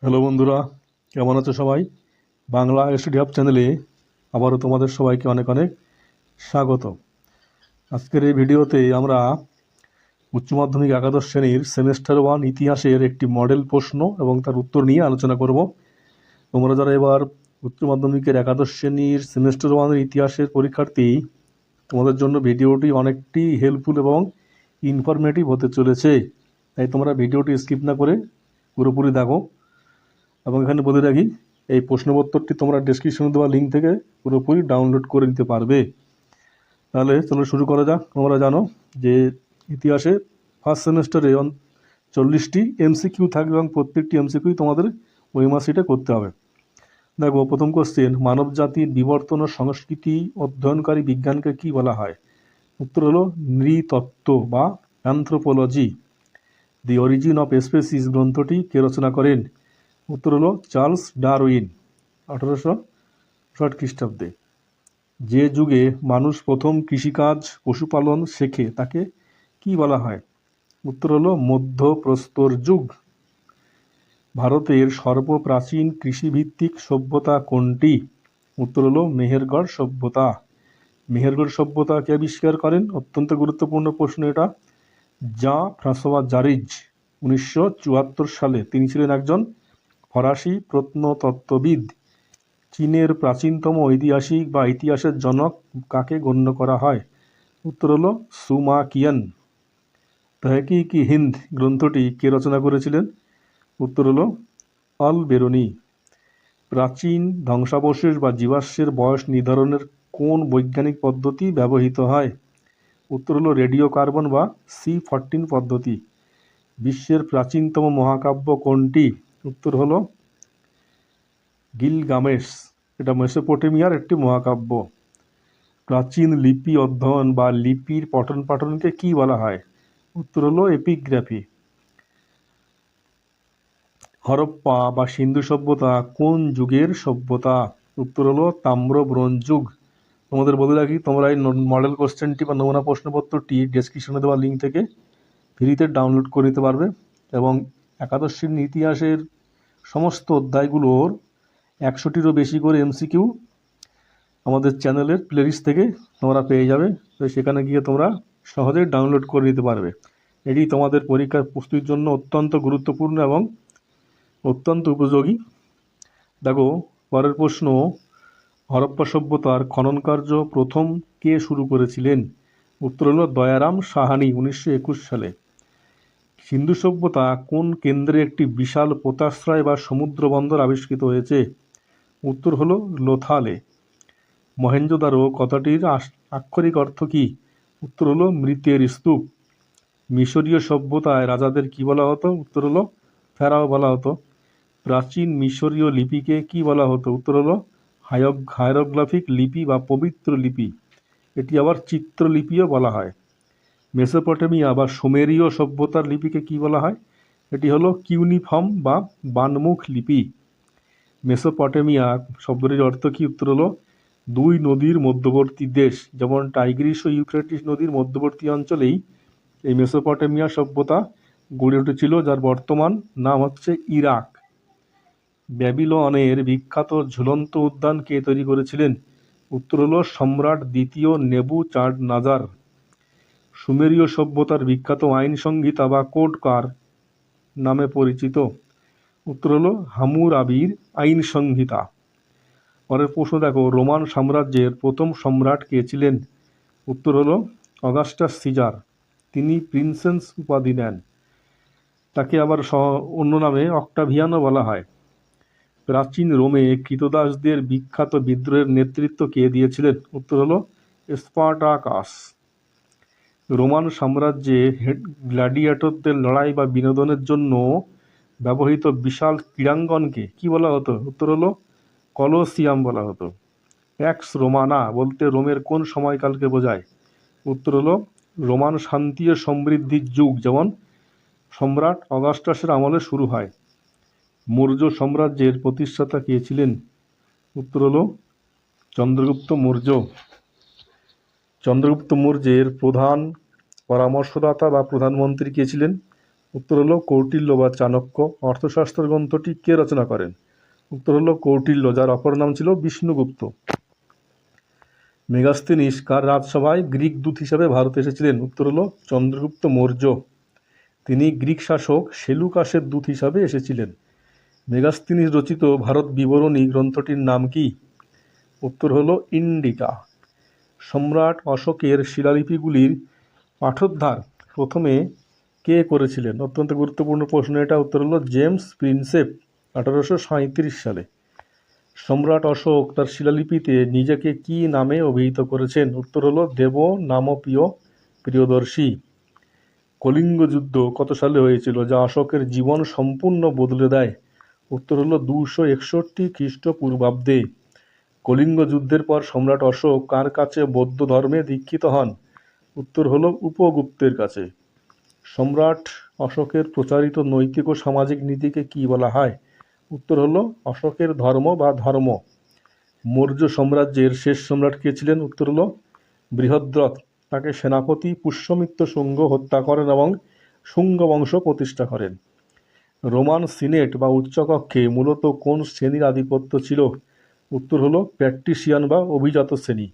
Hello বন্ধুরা, কেমন আছো সবাই? বাংলা স্টাডি হাব চ্যানেলে আবারও তোমাদের সবাইকে অনেক অনেক স্বাগত। আজকের এই ভিডিওতে আমরা উচ্চ মাধ্যমিক একাদশ শ্রেণীর সেমেস্টার 1 ইতিহাসের একটি মডেল প্রশ্ন এবং তার উত্তর নিয়ে আলোচনা করব। তোমরা যারা এবার উচ্চ মাধ্যমিকের একাদশ শ্রেণীর সেমেস্টার 1 ইতিহাসের পরীক্ষার্থী, তোমাদের জন্য ভিডিওটি অনেকটি হেল্পফুল এবং ইনফরমেটিভ হতে চলেছে। তাই তোমরা ভিডিওটি স্কিপ না করে পুরোপুরি দেখো। এবং এখানে বলে রাখি, এই প্রশ্নপত্রটি তোমরা ডেসক্রিপশনে দেওয়া লিঙ্ক থেকে পুরোপুরি ডাউনলোড করে নিতে পারবে। তাহলে চলো শুরু করা যাক। তোমরা জানো যে ইতিহাসে ফার্স্ট সেমেস্টারে 40টি এমসিকিউ থাকবে এবং প্রত্যেকটি এমসিকিউ তোমাদের ওই মাসিটা করতে হবে। দেখো, প্রথম কোশ্চেন, মানব জাতির বিবর্তন ও সংস্কৃতি অধ্যয়নকারী বিজ্ঞানকে কি বলা হয়? উত্তর হলো নৃতত্ত্ব বা anthropology. The origin of species গ্রন্থটি কে রচনা করেন? উত্তর হলো চার্লস ডারউইন, 1860 খ্রিস্টাব্দে। যে যুগে মানুষ প্রথম কৃষিকাজ পশুপালন শেখে তাকে কি বলা হয়? উত্তর হলো মধ্যপ্রস্তর যুগ। ভারতের সর্বপ্রাচীন কৃষিভিত্তিক সভ্যতা কোনটি? উত্তর হলো মেহেরগড় সভ্যতা। মেহেরগড় সভ্যতা কে আবিষ্কার করেন? অত্যন্ত গুরুত্বপূর্ণ প্রশ্ন এটা। জা ফ্রাঁসোয়া জারিজ, 1974 সালে। তিনি ছিলেন একজন ফরাসি প্রত্নতত্ত্ববিদ। চীনের প্রাচীনতম ঐতিহাসিক বা ইতিহাসের জনক কাকে গণ্য করা হয়? উত্তর হলো সুমাকিয়ান। তহকিক-ই হিন্দ গ্রন্থটি কে রচনা করেছিলেন? উত্তর হলো আল বেরুনি। প্রাচীন ধ্বংসাবশেষ বা জীবাশ্মের বয়স নির্ধারণের কোন বৈজ্ঞানিক পদ্ধতি ব্যবহৃত হয়? উত্তর হলো রেডিও কার্বন বা C14 পদ্ধতি। বিশ্বের প্রাচীনতম মহাকাব্য কোনটি? উত্তর হলো গিলগামেশ। এটা মেসোপটেমিয়ার একটি মহাকাব্য। প্রাচীন লিপি অধ্যয়ন বা লিপির পঠন পাঠনকে কি বলা হয়? উত্তর হলো এপিগ্রাফি। হরপ্পা বা সিন্ধু সভ্যতা কোন যুগের সভ্যতা? উত্তর হলো তাম্র ব্রোঞ্জ যুগ। তোমাদের বলে রাখি, তোমরা এই মডেল কোশ্চেনটি বা নমুনা প্রশ্নপত্রটি ডেসক্রিপশনে দেওয়া লিঙ্ক থেকে ফ্রিতে ডাউনলোড করে নিতে পারবে। এবং একাদশ শ্রেণীর ইতিহাসের সমস্ত অধ্যায়গুলোর 100টিরও বেশি করে এমসিকিউ আমাদের চ্যানেলের প্লেলিস্ট থেকে তোমরা পেয়ে যাবে। তো সেখানে গিয়ে তোমরা সহজেই ডাউনলোড করে নিতে পারবে। এটি তোমাদের পরীক্ষার প্রস্তুতির জন্য অত্যন্ত গুরুত্বপূর্ণ এবং অত্যন্ত উপযোগী। দেখো, পরের প্রশ্ন, হরপ্পা সভ্যতার খনন কার্য প্রথম কে শুরু করেছিলেন? উত্তর হলো দয়ারাম সাহানি, 1921 সালে। সিন্ধু সভ্যতা কোন কেন্দ্রে একটি বিশাল পোতাশ্রয় বা সমুদ্র বন্দর আবিষ্কৃত হয়েছে? উত্তর হলো লোথালে। মহেঞ্জোদারো কথাটির আক্ষরিক অর্থ কী? উত্তর হলো মৃতের স্তূপ। মিশরীয় সভ্যতায় রাজাদের কি বলা হতো? উত্তর হলো ফেরাও বলা হতো। প্রাচীন মিশরীয় লিপিকে কি বলা হতো? উত্তর হলো হায়ারোগ্লিফিক লিপি বা পবিত্র লিপি। এটি আবার চিত্রলিপিও বলা হয়। মেসোপটেমিয়া বা সুমেরীয় সভ্যতার লিপিকে কি বলা হয়? এটি হলো কিউনিফর্ম বা বানমুখ লিপি। মেসোপটেমিয়া শব্দটির অর্থ কি? উত্তর হলো দুই নদীর মধ্যবর্তী দেশ। যেমন টাইগ্রিস ও ইউফ্রেটিস নদীর মধ্যবর্তী অঞ্চলেই এই মেসোপটেমিয়া সভ্যতা গড়ে উঠেছিল, যার বর্তমান নাম হচ্ছে ইরাক। ব্যাবিলনের বিখ্যাত ঝুলন্ত উদ্যান কে তৈরি করেছিলেন? উত্তর হলো সম্রাট দ্বিতীয় নেবুচাডনেজার। সুমেরীয় সভ্যতার বিখ্যাত আইন সংহিতা বা কোড কার নামে পরিচিত? উত্তর হলো হামুরাবির আইন সংহিতা। পরের প্রশ্ন দেখো, রোমান সাম্রাজ্যের প্রথম সম্রাট কে ছিলেন? উত্তর হলো অগাস্টাস সিজার। তিনি প্রিন্সেস উপাধি নেন। তাকে আবার অন্য নামে অক্টাভিয়ানও বলা হয়। প্রাচীন রোমে ক্রীতদাসদের বিখ্যাত বিদ্রোহের নেতৃত্ব কে দিয়েছিলেন? উত্তর হলো স্পার্টাকাস। রোমান সাম্রাজ্যে গ্ল্যাডিয়েটরদের লড়াই বা বিনোদনের জন্য ব্যবহৃত বিশাল ক্রীড়াঙ্গনকে কি বলা হতো? উত্তর হলো কলোসিয়াম বলা হতো। প্যাক্স রোমানা বলতে রোমের কোন সময়কালকে বোঝায়? উত্তর হলো রোমান শান্তি ও সমৃদ্ধির যুগ, যেমন সম্রাট অগাস্টাসের আমলে শুরু হয়। মৌর্য সাম্রাজ্যের প্রতিষ্ঠাতা কে ছিলেন? উত্তর হলো চন্দ্রগুপ্ত মৌর্য। চন্দ্রগুপ্ত মৌর্যের প্রধান পরামর্শদাতা বা প্রধানমন্ত্রী কে ছিলেন? উত্তর হলো কৌটিল্য বা চাণক্য। অর্থশাস্ত্র গ্রন্থটি কে রচনা করেন? উত্তর হলো কৌটিল্য, যার অপর নাম ছিল বিষ্ণুগুপ্ত। মেগাস্তিনিস কার রাজসভায় গ্রিক দূত হিসাবে ভারতে এসেছিলেন? উত্তর হলো চন্দ্রগুপ্ত মৌর্য। তিনি গ্রিক শাসক সেলুকাসের দূত হিসাবে এসেছিলেন। মেগাস্তিনিস রচিত ভারত বিবরণী গ্রন্থটির নাম কি? উত্তর হলো ইন্ডিকা। সম্রাট অশোকের শিলালিপিগুলির পাঠোদ্ধার প্রথমে কে করেছিলেন? অত্যন্ত গুরুত্বপূর্ণ প্রশ্ন এটা। উত্তর হলো জেমস প্রিন্সেপ 1837 সালে। সম্রাট অশোক তার শিলালিপিতে নিজেকে কি নামে অভিহিত করেছেন? উত্তর হলো দেব নামপ্রিয় প্রিয়দর্শী। কলিঙ্গ যুদ্ধ কত সালে হয়েছিল, যা অশোকের জীবন সম্পূর্ণ বদলে দেয়? উত্তর হলো 261 খ্রিস্টপূর্বাব্দে। কলিঙ্গ যুদ্ধের পর সম্রাট অশোক কার কাছে বৌদ্ধ ধর্মে দীক্ষিত হন? উত্তর হলো উপগুপ্তের কাছে। সম্রাট অশোকের প্রচারিত নৈতিক ও সামাজিক নীতিকে কি বলা হয়? উত্তর হলো অশোকের ধর্ম বা ধর্ম। মৌর্য সাম্রাজ্যের শেষ সম্রাট কে ছিলেন? উত্তর হলো বৃহদ্রথ। তাকে সেনাপতি পুষ্যমিত্র শুঙ্গ হত্যা করেন এবং শুঙ্গ বংশ প্রতিষ্ঠা করেন। রোমান সিনেট বা উচ্চকক্ষে মূলত কোন শ্রেণীর আধিপত্য ছিল? উত্তর হলো প্যাট্রিসিয়ান বা অভিজাত শ্রেণী।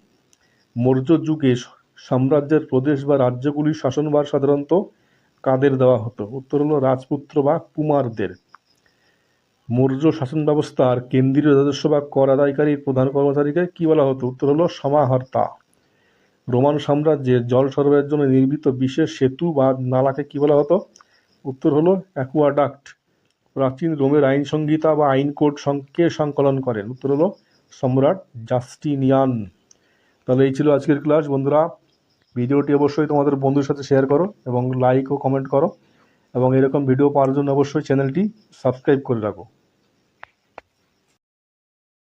মৌর্য যুগে সাম্রাজ্যের প্রদেশ বা রাজ্যগুলির শাসনভার সাধারণত কাদের দেওয়া হতো? উত্তর হলো রাজপুত্র বা কুমারদের। মৌর্য শাসন ব্যবস্থার কেন্দ্রীয় রাজস্ব বা কর আদায়কারীর প্রধান কর্মচারীকে কি বলা হতো? উত্তর হলো সমাহর্তা। রোমান সাম্রাজ্যের জল সরবরাহের জন্য নির্মিত বিশেষ সেতু বা নালাকে কি বলা হতো? উত্তর হলো অ্যাকুয়াডাক্ট। প্রাচীন রোমের আইন সংহিতা বা আইন কোড কে সংকলন করেন? উত্তর হলো সম্রাট জাস্টিনিয়ান। তাহলে এই ছিল আজকের ক্লাস। বন্ধুরা, ভিডিওটি অবশ্যই তোমাদের বন্ধুর সাথে শেয়ার করো এবং লাইক ও কমেন্ট করো, এবং এরকম ভিডিও পাওয়ার জন্য অবশ্যই চ্যানেলটি সাবস্ক্রাইব করে রাখো।